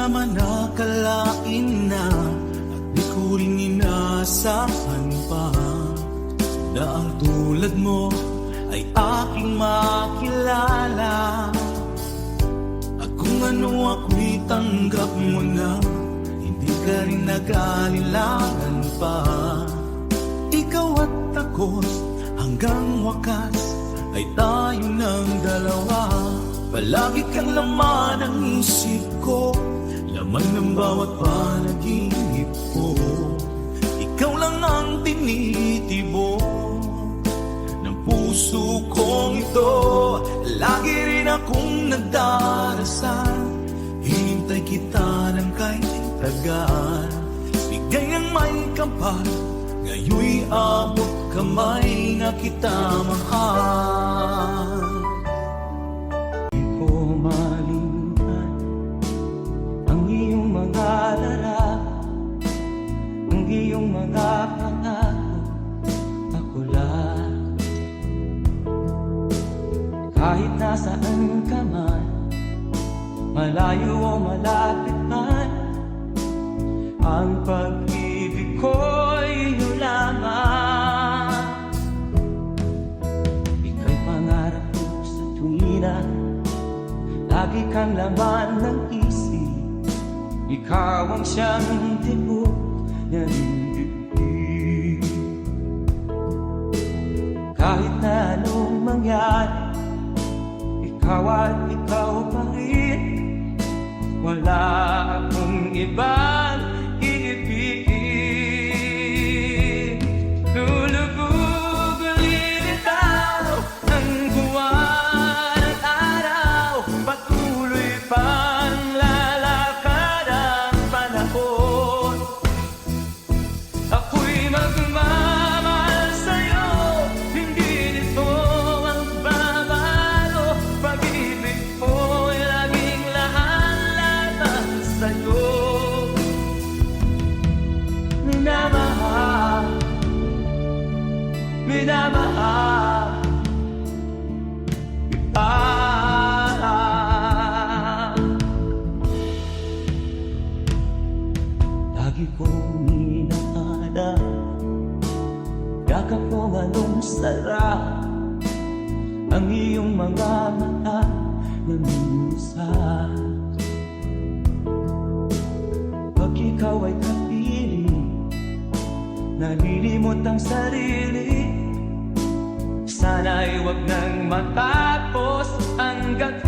naman akalain na at di ko rin inaasahan pa na ang tulad mo ay aking makilala. At kung ano ako'y tanggap mo na, hindi ka rin nag-alilangan pa. Ikaw at ako hanggang wakas ay tayo ng dalawa. Palagi kang laman ng isip ko, laman ng bawat panaginip ko. Ikaw lang ang tinitibok ng puso kong ito. Lagi rin akong nagdarasal, hinintay kita ng kahit tagal. Bigay ng may kapal, ngayon'y abot kamay na kita mahal. Di ko malimutan ang iyong mga larawan, ang iyong mga pangako, ako lang. Kahit nasaan ka man, malayo o malapit man, ang pag-ibig ko'y iyo lamang. Ika'y pangarap ko sa tuwina, lagi kang laman ng isip. Ikaw ang siyang tibok ng dibdib. Kahit na anong mangyari, ikaw at ikaw pa rin. Wala akong ibang iibigin. Lulubog ulit ikaw ang buwan at araw, patuloy pang lalakad ang panahon. Ako'y magmamahal sa'yo, hindi nito ang babago. Pag-ibig ko'y laging lahat-lahat sa'yo. Minamahal, minamahal kita. Lagi kong inahanap, yakap mo anong sarap, ang iyong mga mata na minsan. Pag ikaw ay kapiling, nalilimot ang sarili. Sana'y wag nang matapos hanggat